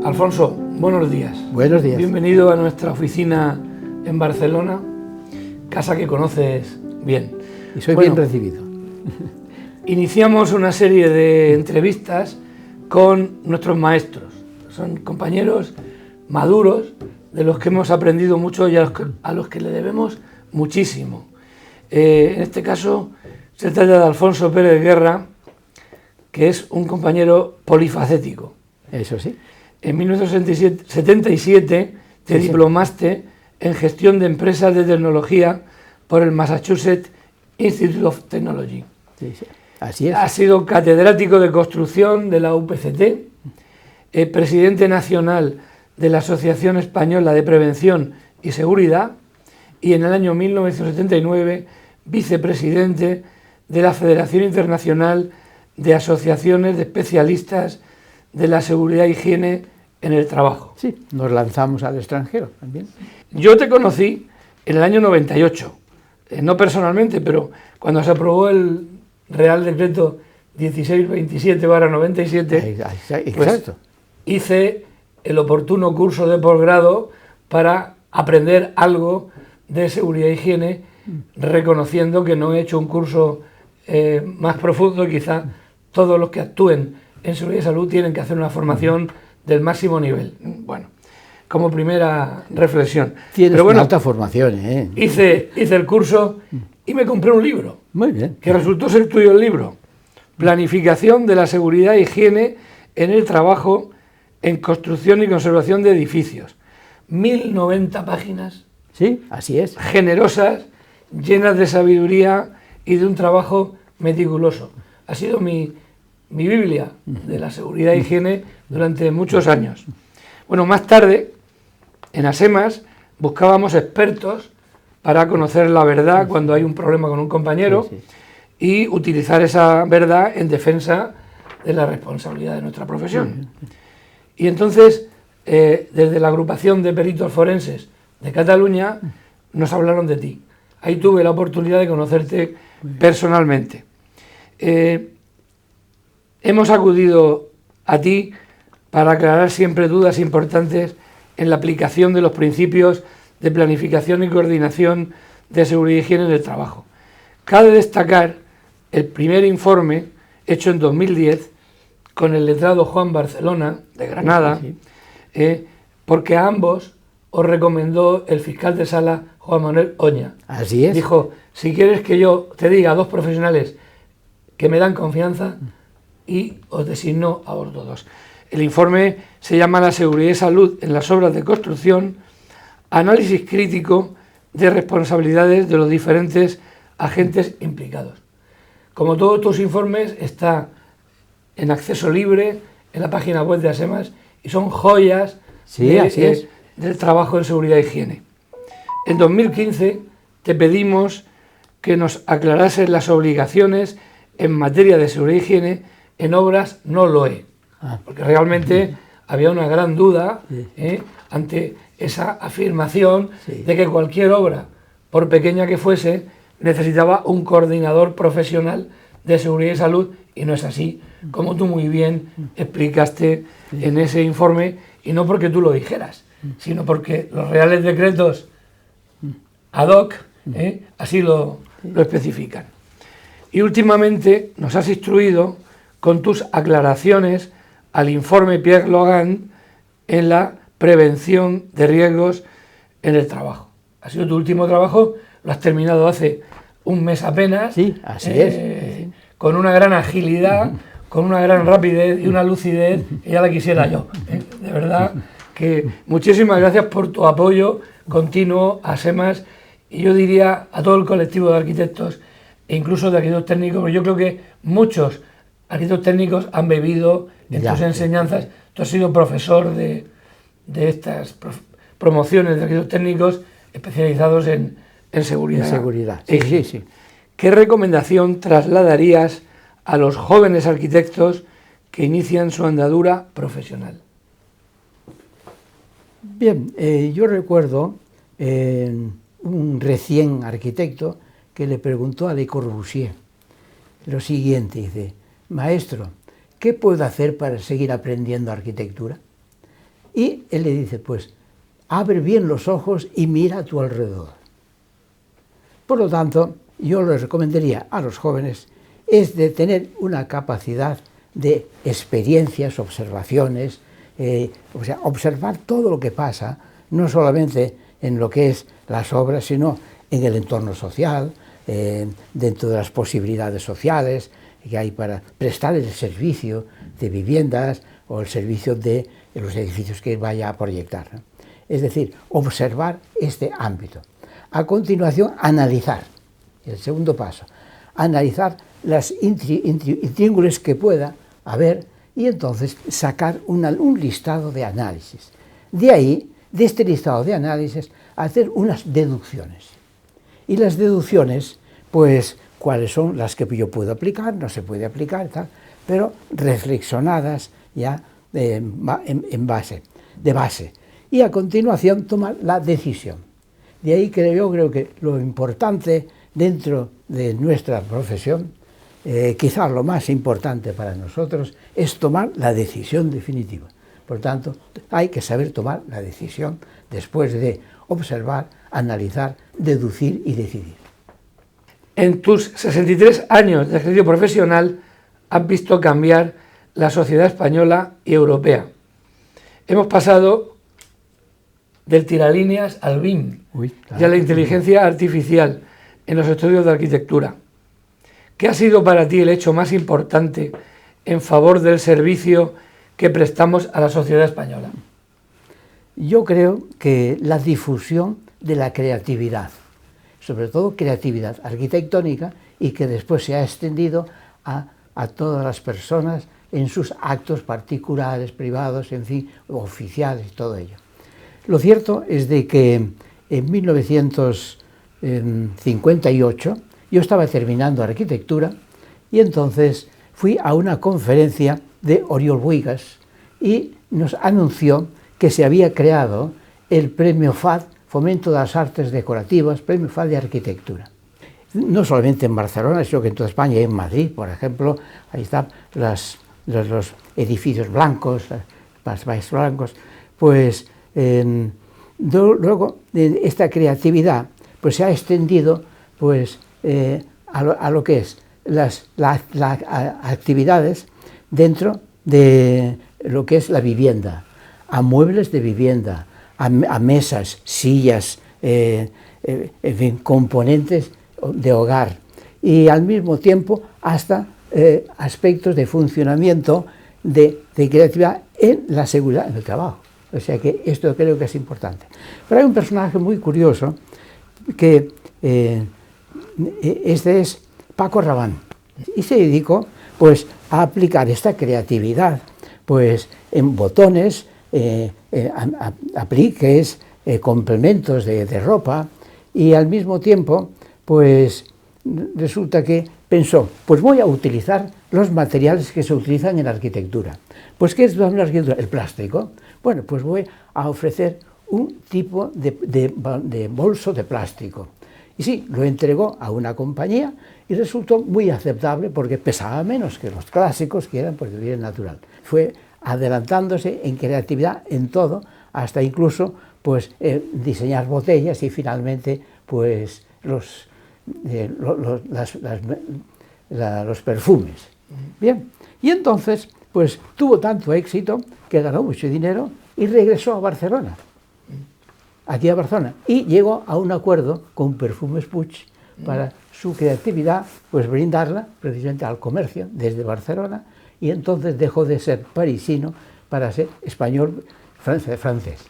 Alfonso, buenos días. Buenos días. Bienvenido a nuestra oficina en Barcelona, casa que conoces bien. Y soy bien recibido. Iniciamos una serie de entrevistas con nuestros maestros. Son compañeros maduros de los que hemos aprendido mucho y a los que le debemos muchísimo. En este caso se trata de Alfonso Pérez Guerra, que es un compañero polifacético. Eso sí. En 1977 te diplomaste en gestión de empresas de tecnología por el Massachusetts Institute of Technology. Sí, sí. Así es. Has sido catedrático de construcción de la UPCT, presidente nacional de la Asociación Española de Prevención y Seguridad y en el año 1979 vicepresidente de la Federación Internacional de Asociaciones de Especialistas de la Seguridad e Higiene en el Trabajo. Sí, nos lanzamos al extranjero también. Yo te conocí en el año 98, no personalmente, pero cuando se aprobó el Real Decreto 1627/97, Exacto. Pues, hice el oportuno curso de posgrado para aprender algo de seguridad e higiene, reconociendo que no he hecho un curso más profundo y quizá todos los que actúen en seguridad y salud tienen que hacer una formación del máximo nivel. Bueno, como primera reflexión. Tienes una alta formación, ¿eh? Hice el curso y me compré un libro. Muy bien. Que resultó ser tuyo el libro. Planificación de la seguridad e higiene en el trabajo en construcción y conservación de edificios. 1090 páginas. Sí, así es. Generosas, llenas de sabiduría y de un trabajo meticuloso. Ha sido mi Biblia de la seguridad e higiene durante muchos años. Bueno, más tarde, en ASEMAS, buscábamos expertos para conocer la verdad cuando hay un problema con un compañero y utilizar esa verdad en defensa de la responsabilidad de nuestra profesión. Y entonces, desde la agrupación de peritos forenses de Cataluña, nos hablaron de ti. Ahí tuve la oportunidad de conocerte personalmente. Hemos acudido a ti para aclarar siempre dudas importantes en la aplicación de los principios de planificación y coordinación de seguridad y higiene en el trabajo. Cabe destacar el primer informe hecho en 2010 con el letrado Juan Barcelona, de Granada, porque a ambos os recomendó el fiscal de sala Juan Manuel Oña. Así es. Dijo, si quieres que yo te diga a dos profesionales que me dan confianza, y os designó a vosotros dos. El informe se llama La seguridad y salud en las obras de construcción, análisis crítico de responsabilidades de los diferentes agentes implicados. Como todos tus informes, está en acceso libre en la página web de ASEMAS y son joyas del trabajo en seguridad e higiene. En 2015 te pedimos que nos aclarases las obligaciones en materia de seguridad e higiene en obras no LOE, porque realmente había una gran duda ante esa afirmación de que cualquier obra, por pequeña que fuese, necesitaba un coordinador profesional de seguridad y salud, y no es así, como tú muy bien explicaste en ese informe, y no porque tú lo dijeras, sino porque los reales decretos ad hoc así lo especifican. Y últimamente nos has instruido con tus aclaraciones al informe Pierre Logan en la prevención de riesgos en el trabajo. Ha sido tu último trabajo, lo has terminado hace un mes apenas. Sí, así es. Con una gran agilidad, con una gran rapidez y una lucidez que ya la quisiera yo. De verdad que muchísimas gracias por tu apoyo continuo a ASEMAS y yo diría a todo el colectivo de arquitectos e incluso de arquitectos técnicos, porque yo creo que muchos arquitectos técnicos han bebido en tus enseñanzas. Tú has sido profesor de estas promociones de arquitectos técnicos especializados en seguridad. En seguridad, sí. ¿Qué recomendación trasladarías a los jóvenes arquitectos que inician su andadura profesional? Bien, yo recuerdo un recién arquitecto que le preguntó a Le Corbusier lo siguiente, dice: maestro, ¿qué puedo hacer para seguir aprendiendo arquitectura? Y él le dice, pues, abre bien los ojos y mira a tu alrededor. Por lo tanto, yo les recomendaría a los jóvenes es de tener una capacidad de experiencias, observaciones, o sea, observar todo lo que pasa, no solamente en lo que es las obras, sino en el entorno social, dentro de las posibilidades sociales que hay para prestar el servicio de viviendas o el servicio de los edificios que vaya a proyectar, ¿no? Es decir, observar este ámbito. A continuación, analizar. El segundo paso, analizar las intríngulis que pueda haber y entonces sacar un listado de análisis. De ahí, de este listado de análisis, hacer unas deducciones. Y las deducciones, pues, cuáles son las que yo puedo aplicar, no se puede aplicar, tal, pero reflexionadas ya de base. Y a continuación tomar la decisión. De ahí yo creo que lo importante dentro de nuestra profesión, quizás lo más importante para nosotros, es tomar la decisión definitiva. Por tanto, hay que saber tomar la decisión después de observar, analizar, deducir y decidir. En tus 63 años de ejercicio profesional has visto cambiar la sociedad española y europea. Hemos pasado del tiralíneas al BIM y a la inteligencia artificial en los estudios de arquitectura. ¿Qué ha sido para ti el hecho más importante en favor del servicio que prestamos a la sociedad española? Yo creo que la difusión de la creatividad, sobre todo creatividad arquitectónica, y que después se ha extendido a todas las personas en sus actos particulares, privados, en fin, oficiales y todo ello. Lo cierto es de que en 1958 yo estaba terminando arquitectura y entonces fui a una conferencia de Oriol Bohigas y nos anunció que se había creado el Premio FAD, Fomento de las Artes Decorativas, Premio FAD de Arquitectura. No solamente en Barcelona, sino que en toda España y en Madrid, por ejemplo, ahí están los edificios blancos, los valles blancos, pues luego esta creatividad pues se ha extendido pues a lo que es las actividades dentro de lo que es la vivienda, a muebles de vivienda, a mesas, sillas, en fin, componentes de hogar y al mismo tiempo hasta aspectos de funcionamiento de creatividad en la seguridad en el trabajo. O sea que esto creo que es importante. Pero hay un personaje muy curioso que este es Paco Rabanne y se dedicó pues a aplicar esta creatividad pues en botones, apliques, complementos de ropa y al mismo tiempo pues resulta que pensó, pues voy a utilizar los materiales que se utilizan en la arquitectura. Pues ¿qué es la arquitectura? El plástico. Bueno, pues voy a ofrecer un tipo de bolso de plástico. Y sí, lo entregó a una compañía y resultó muy aceptable porque pesaba menos que los clásicos que eran pues de origen natural. Fue adelantándose en creatividad en todo, hasta incluso pues diseñar botellas y finalmente pues los perfumes. Bien, y entonces pues tuvo tanto éxito que ganó mucho dinero y regresó a Barcelona, aquí a Barcelona, y llegó a un acuerdo con Perfumes Puig para su creatividad, pues brindarla precisamente al comercio desde Barcelona, y entonces dejó de ser parisino para ser español, francés.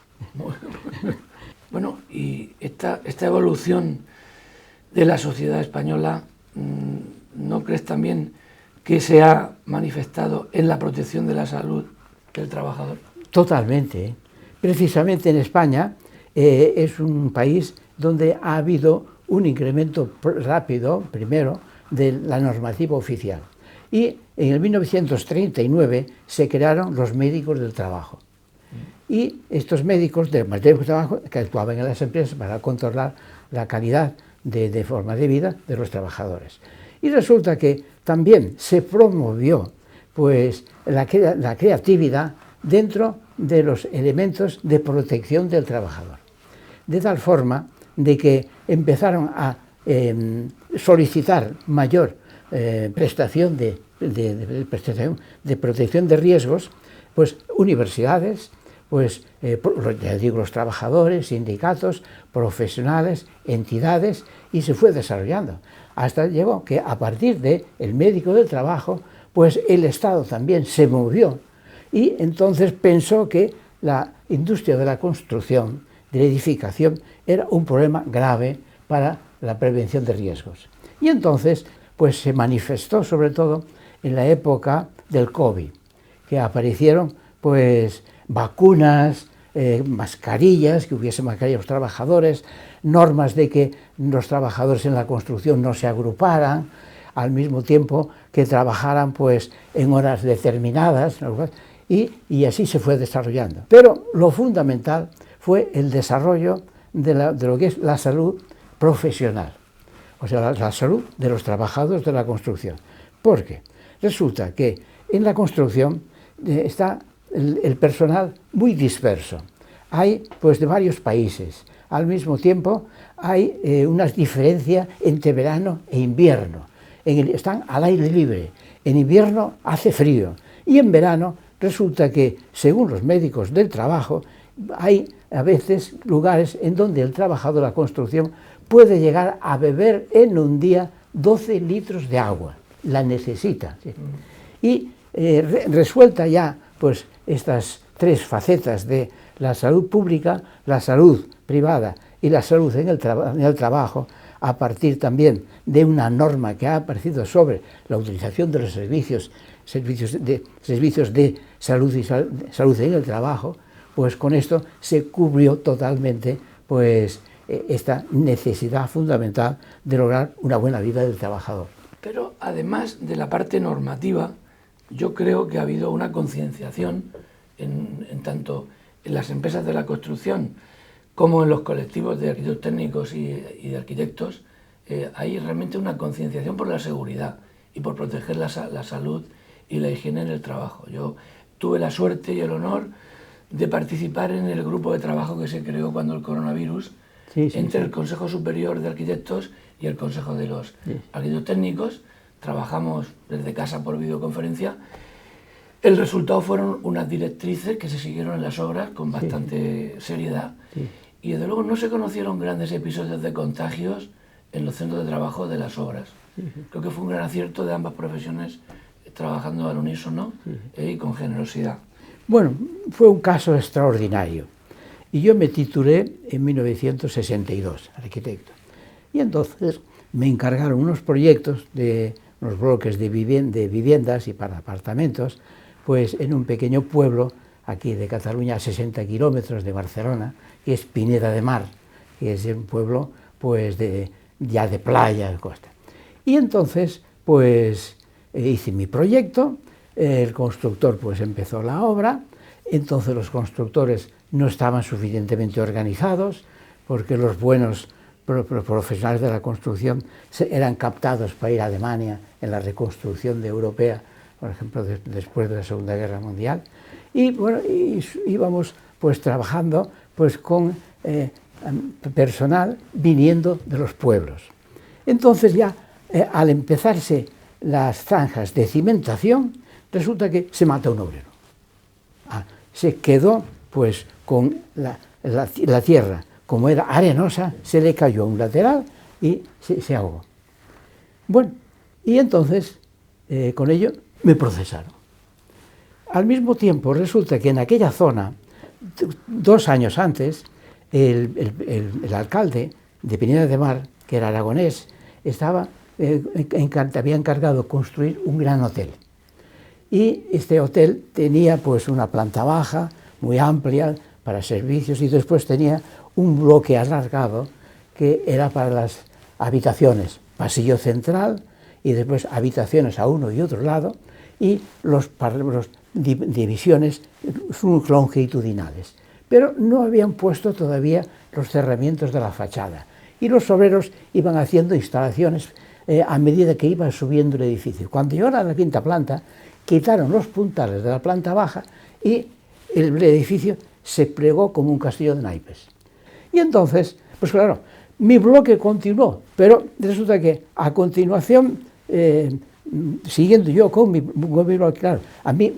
Bueno, y esta evolución de la sociedad española, ¿no crees también que se ha manifestado en la protección de la salud del trabajador? Totalmente. Precisamente en España es un país donde ha habido un incremento rápido, primero, de la normativa oficial. Y en el 1939 se crearon los médicos del trabajo. Y estos médicos del trabajo que actuaban en las empresas para controlar la calidad de forma de vida de los trabajadores. Y resulta que también se promovió pues, la creatividad dentro de los elementos de protección del trabajador. De tal forma de que empezaron a solicitar mayor prestación de protección de riesgos, pues universidades, pues ya digo, los trabajadores, sindicatos, profesionales, entidades, y se fue desarrollando. Hasta llegó que a partir del médico del trabajo, pues el Estado también se movió y entonces pensó que la industria de la construcción, de la edificación, era un problema grave para la prevención de riesgos. Y entonces pues se manifestó sobre todo en la época del COVID, que aparecieron pues vacunas, mascarillas, que hubiese mascarillas a los trabajadores, normas de que los trabajadores en la construcción no se agruparan, al mismo tiempo que trabajaran pues en horas determinadas, y así se fue desarrollando. Pero lo fundamental fue el desarrollo de lo que es la salud profesional, o sea, la salud de los trabajadores de la construcción. Porque resulta que en la construcción está el personal muy disperso. Hay pues de varios países. Al mismo tiempo hay unas diferencias entre verano e invierno. Están al aire libre. En invierno hace frío y en verano resulta que, según los médicos del trabajo, hay a veces lugares en donde el trabajador de la construcción puede llegar a beber en un día 12 litros de agua. La necesita. ¿Sí? Y resuelta ya pues estas tres facetas de la salud pública, la salud privada y la salud en el trabajo, a partir también de una norma que ha aparecido sobre la utilización de los servicios de salud y salud en el trabajo, pues con esto se cubrió totalmente pues esta necesidad fundamental de lograr una buena vida del trabajador. Pero además de la parte normativa, yo creo que ha habido una concienciación en tanto en las empresas de la construcción como en los colectivos de arquitectos técnicos y de arquitectos. Hay realmente una concienciación por la seguridad y por proteger la salud y la higiene en el trabajo. Yo tuve la suerte y el honor de participar en el grupo de trabajo que se creó cuando el coronavirus, entre el Consejo Superior de Arquitectos y el Consejo de los Arquitectos Técnicos. Trabajamos desde casa por videoconferencia. El resultado fueron unas directrices que se siguieron en las obras con bastante seriedad. Y desde luego no se conocieron grandes episodios de contagios en los centros de trabajo de las obras. Creo que fue un gran acierto de ambas profesiones trabajando al unísono y con generosidad. Bueno, fue un caso extraordinario. Y yo me titulé en 1962, arquitecto. Y entonces me encargaron unos proyectos de unos bloques de viviendas y para apartamentos, pues en un pequeño pueblo aquí de Cataluña, a 60 kilómetros de Barcelona, que es Pineda de Mar, que es un pueblo pues ya de playa, de costa. Y entonces pues hice mi proyecto, el constructor pues empezó la obra, entonces los constructores no estaban suficientemente organizados, porque los buenos profesionales de la construcción eran captados para ir a Alemania en la reconstrucción europea, por ejemplo, después de la Segunda Guerra Mundial. Y bueno, íbamos pues trabajando pues con personal viniendo de los pueblos. Entonces ya al empezarse las zanjas de cimentación, resulta que se mata un obrero. Se quedó pues con la tierra, como era arenosa, se le cayó a un lateral y se ahogó. Bueno, y entonces con ello me procesaron. Al mismo tiempo resulta que en aquella zona, 2 años antes, el alcalde de Pineda de Mar, que era aragonés, había encargado construir un gran hotel. Y este hotel tenía pues una planta baja, muy amplia, para servicios, y después tenía un bloque alargado que era para las habitaciones, pasillo central y después habitaciones a uno y otro lado, y los divisiones longitudinales. Pero no habían puesto todavía los cerramientos de la fachada, y los obreros iban haciendo instalaciones a medida que iban subiendo el edificio. Cuando llegaron a la 5ª planta, quitaron los puntales de la planta baja y el edificio se plegó como un castillo de naipes. Y entonces, pues claro, mi bloque continuó, pero resulta que a continuación, siguiendo yo con mi bloque, claro, a mí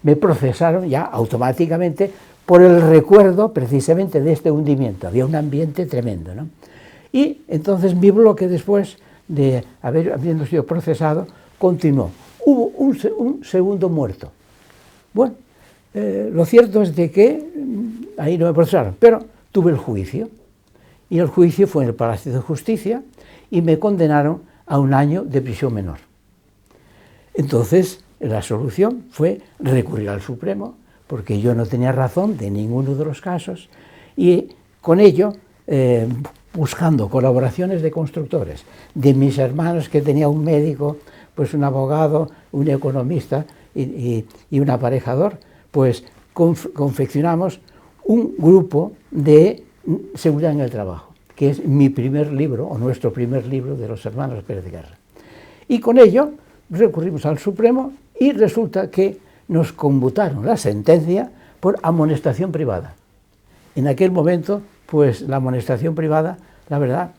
me procesaron ya automáticamente por el recuerdo precisamente de este hundimiento. Había un ambiente tremendo, ¿no? Y entonces mi bloque, después de habiendo sido procesado, continuó. Hubo un segundo muerto. Bueno, lo cierto es de que ahí no me procesaron, pero tuve el juicio. Y el juicio fue en el Palacio de Justicia y me condenaron a 1 año de prisión menor. Entonces, la solución fue recurrir al Supremo, porque yo no tenía razón de ninguno de los casos, y con ello, buscando colaboraciones de constructores, de mis hermanos, que tenía un médico, pues un abogado, un economista y un aparejador, pues confeccionamos un grupo de seguridad en el trabajo, que es mi primer libro, o nuestro primer libro, de los hermanos Pérez de Guerra. Y con ello recurrimos al Supremo y resulta que nos conmutaron la sentencia por amonestación privada. En aquel momento, pues la amonestación privada, la verdad,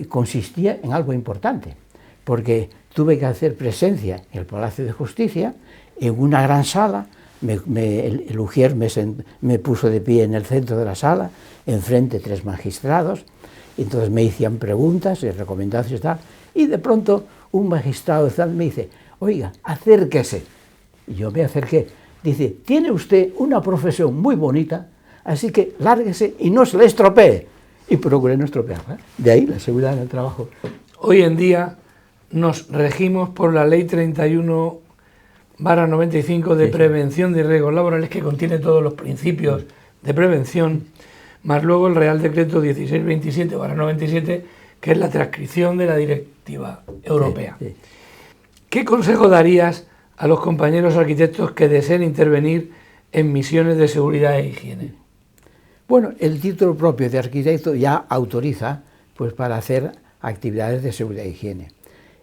consistía en algo importante, porque tuve que hacer presencia en el Palacio de Justicia, en una gran sala. El ujier me puso de pie en el centro de la sala, enfrente 3 magistrados, y entonces me hacían preguntas y recomendaciones y tal, y de pronto un magistrado me dice: oiga, acérquese. Y yo me acerqué. Dice: tiene usted una profesión muy bonita, así que lárguese y no se le estropee. Y procuré no estropearla. De ahí la seguridad en el trabajo. Hoy en día nos regimos por la Ley 31/95 de prevención de riesgos laborales, que contiene todos los principios de prevención, más luego el Real Decreto 1627/97, que es la transcripción de la directiva europea. Sí, sí. ¿Qué consejo darías a los compañeros arquitectos que deseen intervenir en misiones de seguridad e higiene? Bueno, el título propio de arquitecto ya autoriza, pues, para hacer actividades de seguridad e higiene,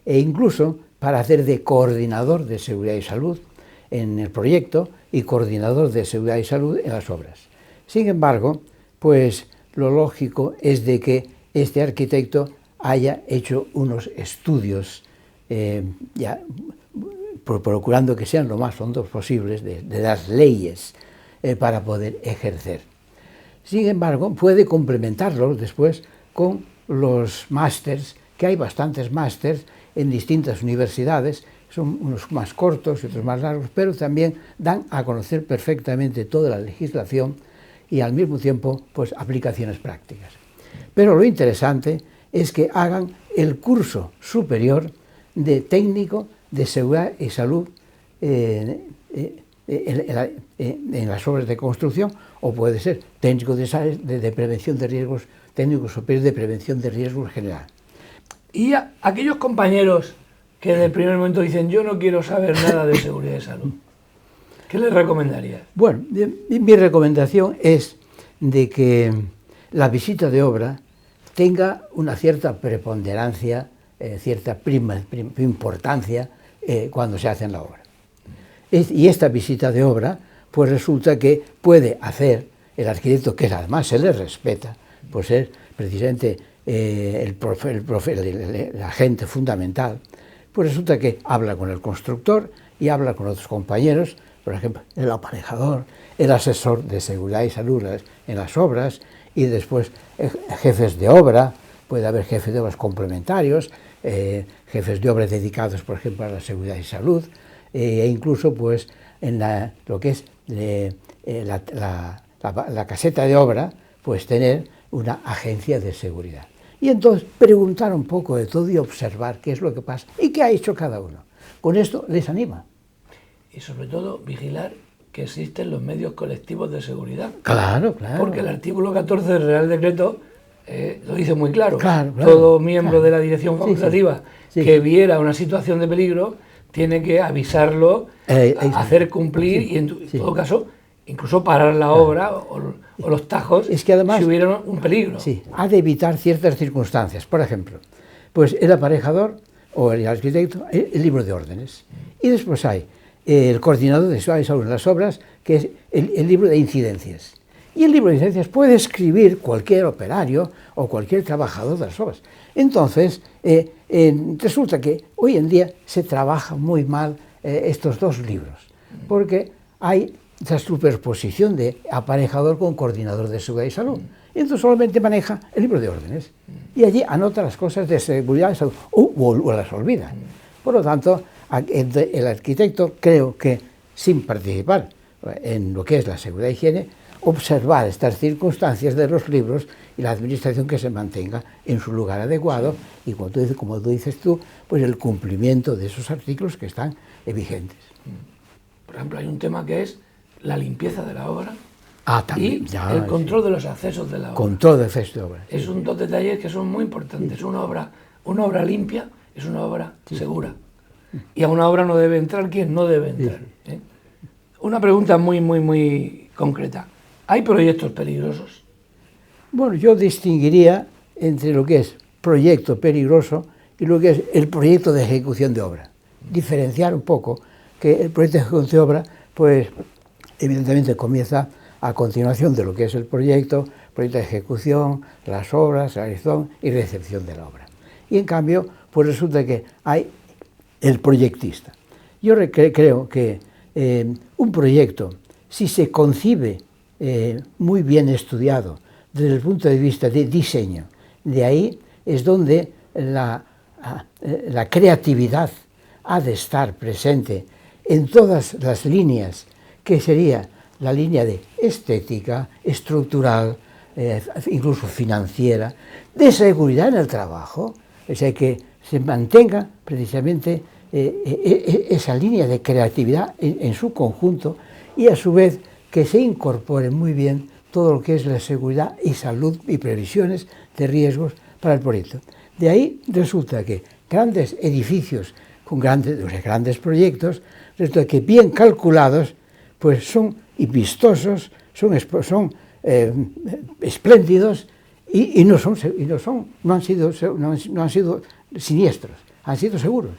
e incluso para hacer de coordinador de seguridad y salud en el proyecto y coordinador de seguridad y salud en las obras. Sin embargo, pues lo lógico es de que este arquitecto haya hecho unos estudios, ya procurando que sean lo más hondos posibles, de las leyes para poder ejercer. Sin embargo, puede complementarlos después con los másters, que hay bastantes másters en distintas universidades, son unos más cortos y otros más largos, pero también dan a conocer perfectamente toda la legislación y al mismo tiempo, pues, aplicaciones prácticas. Pero lo interesante es que hagan el curso superior de técnico de seguridad y salud en las obras de construcción, o puede ser técnico de prevención de riesgos, técnico superior de prevención de riesgos general. Y a aquellos compañeros que en el primer momento dicen: yo no quiero saber nada de seguridad y salud, ¿qué les recomendarías? Bueno, mi recomendación es de que la visita de obra tenga una cierta preponderancia, cierta importancia cuando se hace en la obra. Y esta visita de obra, pues resulta que puede hacer el arquitecto, que además se le respeta, pues es precisamente el agente fundamental, pues resulta que habla con el constructor y habla con otros compañeros, por ejemplo, el aparejador, el asesor de seguridad y salud en las obras, y después jefes de obra, puede haber jefes de obras complementarios, jefes de obra dedicados, por ejemplo, a la seguridad y salud, e incluso, pues, en lo que es la caseta de obra, pues tener una agencia de seguridad. Y entonces preguntar un poco de todo y observar qué es lo que pasa y qué ha hecho cada uno. Con esto les anima. Y sobre todo vigilar que existen los medios colectivos de seguridad. Claro, claro. Porque el artículo 14 del Real Decreto lo dice muy claro. Claro, Todo miembro de la dirección facultativa sí, que viera una situación de peligro tiene que avisarlo, hacer cumplir y en todo caso incluso parar la obra o los tajos, es que además, si hubiera un peligro. Sí, ha de evitar ciertas circunstancias. Por ejemplo, pues el aparejador o el arquitecto, el libro de órdenes. Y después hay el coordinador de Seguridad y Salud en las obras, que es el libro de incidencias. Y el libro de incidencias puede escribir cualquier operario o cualquier trabajador de las obras. Entonces, resulta que hoy en día se trabaja muy mal estos dos libros, porque hay esa superposición de aparejador con coordinador de seguridad y salud. Y entonces solamente maneja el libro de órdenes y allí anota las cosas de seguridad y salud o las olvida. Por lo tanto, el arquitecto, creo que sin participar en lo que es la seguridad e higiene, observar estas circunstancias de los libros y la administración que se mantenga en su lugar adecuado y, como tú dices tú, pues el cumplimiento de esos artículos que están vigentes. Por ejemplo, hay un tema que es la limpieza de la obra También, y el control de los accesos de la obra. Control de accesos de obra. Es dos detalles que son muy importantes. Una obra limpia es una obra segura. Y a una obra no debe entrar quien no debe entrar. Una pregunta muy concreta. ¿Hay proyectos peligrosos? Bueno, yo distinguiría entre lo que es proyecto peligroso y lo que es el proyecto de ejecución de obra. Diferenciar un poco que el proyecto de ejecución de obra, pues evidentemente comienza a continuación de lo que es el proyecto de ejecución, las obras, realización y recepción de la obra. Y en cambio, pues resulta que hay el proyectista. Yo creo que un proyecto, si se concibe muy bien estudiado desde el punto de vista de diseño, de ahí es donde la creatividad ha de estar presente en todas las líneas, que sería la línea de estética, estructural, incluso financiera, de seguridad en el trabajo, o sea, que se mantenga precisamente esa línea de creatividad en su conjunto y a su vez que se incorpore muy bien todo lo que es la seguridad y salud y previsiones de riesgos para el proyecto. De ahí resulta que grandes edificios con grandes proyectos, resulta que bien calculados, pues son vistosos, son espléndidos y no han sido siniestros, han sido seguros.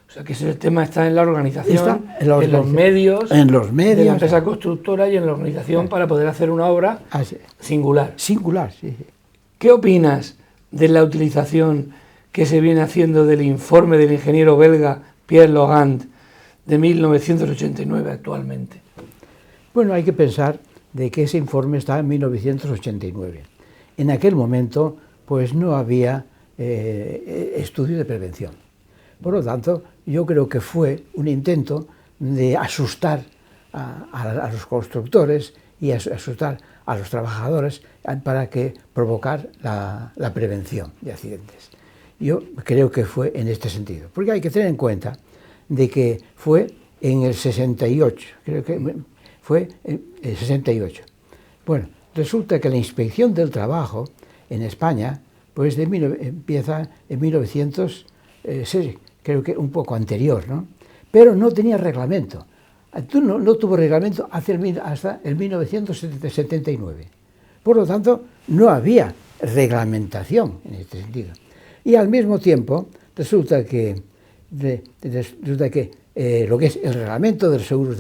O sea que ese tema está en la organización, en los medios de la empresa constructora y en la organización para poder hacer una obra singular. Singular, sí. ¿Qué opinas de la utilización que se viene haciendo del informe del ingeniero belga Pierre Logand de 1989 actualmente? Bueno, hay que pensar de que ese informe está en 1989. En aquel momento, pues no había estudio de prevención. Por lo tanto, yo creo que fue un intento de asustar a los constructores y asustar a los trabajadores para que provocar la prevención de accidentes. Yo creo que fue en este sentido, porque hay que tener en cuenta de que fue en el 68, creo que fue en el 68. Bueno, resulta que la inspección del trabajo en España pues empieza en 1906, creo que un poco anterior, ¿no? Pero no tenía reglamento. No tuvo reglamento hasta el 1979. Por lo tanto, no había reglamentación en este sentido. Y al mismo tiempo, resulta que lo que es el reglamento de seguros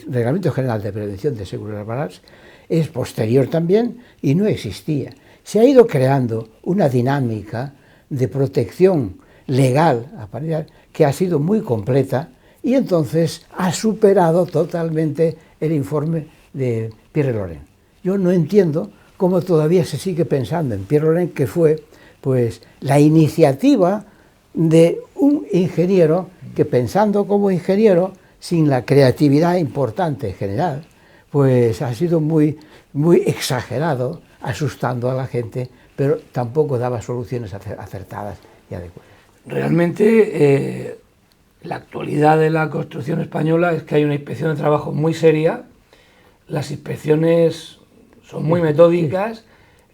reglamento general de prevención de seguros laborales es posterior también y no existía. Se ha ido creando una dinámica de protección legal que ha sido muy completa y entonces ha superado totalmente el informe de Pierre Laurent. Yo no entiendo cómo todavía se sigue pensando en Pierre Laurent, que fue pues la iniciativa de un ingeniero que, pensando como ingeniero, sin la creatividad importante general, pues ha sido muy exagerado, asustando a la gente, pero tampoco daba soluciones acertadas y adecuadas. Realmente, la actualidad de la construcción española es que hay una inspección de trabajo muy seria, las inspecciones son muy metódicas,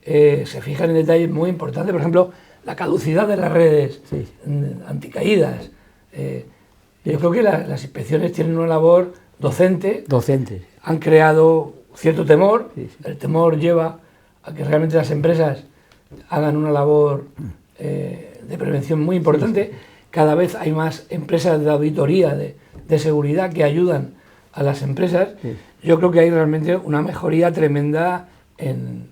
se fijan en detalles muy importantes, por ejemplo, la caducidad de las redes anticaídas. Yo creo que las inspecciones tienen una labor docente. Han creado cierto temor. El temor lleva a que realmente las empresas hagan una labor de prevención muy importante. cada vez hay más empresas de auditoría de seguridad que ayudan a las empresas. Sí. Yo creo que hay realmente una mejoría tremenda en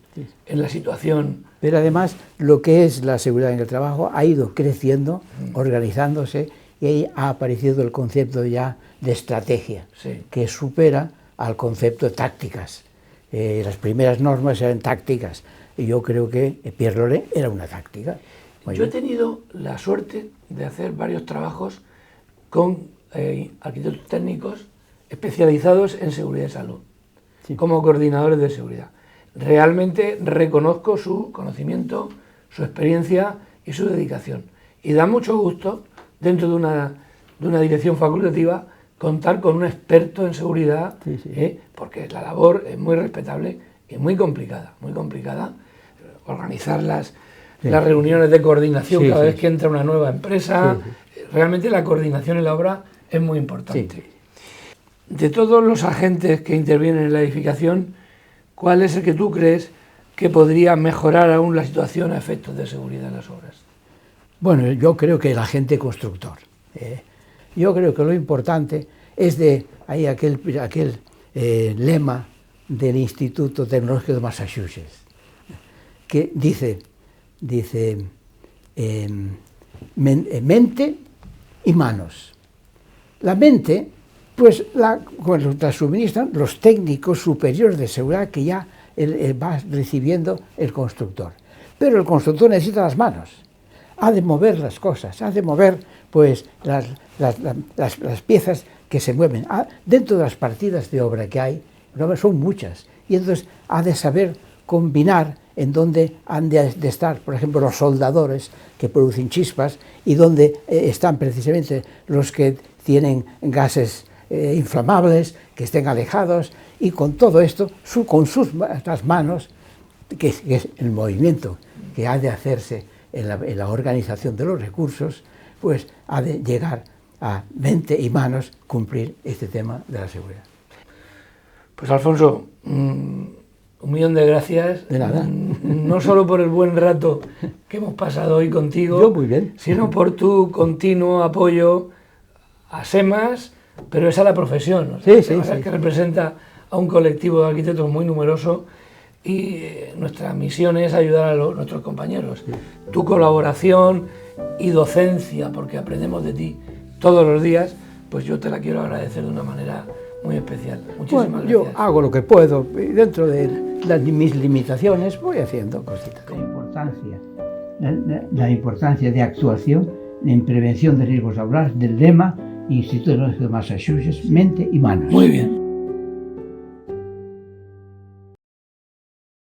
la situación. Pero además lo que es la seguridad en el trabajo ha ido creciendo, organizándose, y ahí ha aparecido el concepto ya de estrategia, Sí. que supera al concepto de tácticas. Las primeras normas eran tácticas, y yo creo que Pierre Loré era una táctica. Yo he tenido la suerte de hacer varios trabajos con arquitectos técnicos especializados en seguridad y salud, Sí. como coordinadores de seguridad. Realmente reconozco su conocimiento, su experiencia y su dedicación. Y da mucho gusto, dentro de una dirección facultativa, contar con un experto en seguridad, Sí, sí. porque la labor es muy respetable y muy complicada, muy complicada. Organizar las reuniones de coordinación cada vez que entra una nueva empresa. Realmente la coordinación en la obra es muy importante. Sí. De todos los agentes que intervienen en la edificación, ¿cuál es el que tú crees que podría mejorar aún la situación a efectos de seguridad en las obras? Bueno, yo creo que el agente constructor. Yo creo que lo importante es hay aquel lema del Instituto Tecnológico de Massachusetts, que dice mente y manos. La mente, pues la suministran los técnicos superiores de seguridad que ya va recibiendo el constructor. Pero el constructor necesita las manos. Ha de mover las cosas, ha de mover pues las piezas que se mueven. Dentro de las partidas de obra que hay, son muchas, y entonces ha de saber combinar en donde han de estar, por ejemplo, los soldadores que producen chispas, y donde están precisamente los que tienen gases inflamables, que estén alejados, y con todo esto, con las manos, que es el movimiento que ha de hacerse en la organización de los recursos, pues ha de llegar a mente y manos cumplir este tema de la seguridad. Pues Alfonso, 1.000.000 de gracias. De nada. No solo por el buen rato que hemos pasado hoy contigo, Yo muy bien, sino por tu continuo apoyo a SEMAS, pero es a la profesión, ¿no? Sí, que representa a un colectivo de arquitectos muy numeroso, y nuestra misión es ayudar a nuestros compañeros. Sí. Tu colaboración y docencia, porque aprendemos de ti todos los días, pues yo te la quiero agradecer de una manera muy especial. Muchísimas gracias. Yo hago lo que puedo, y dentro de mis limitaciones voy haciendo cositas. La importancia de actuación en prevención de riesgos laborales del lema Instituto Tecnológico de Massachusetts, mente y manos. Muy bien.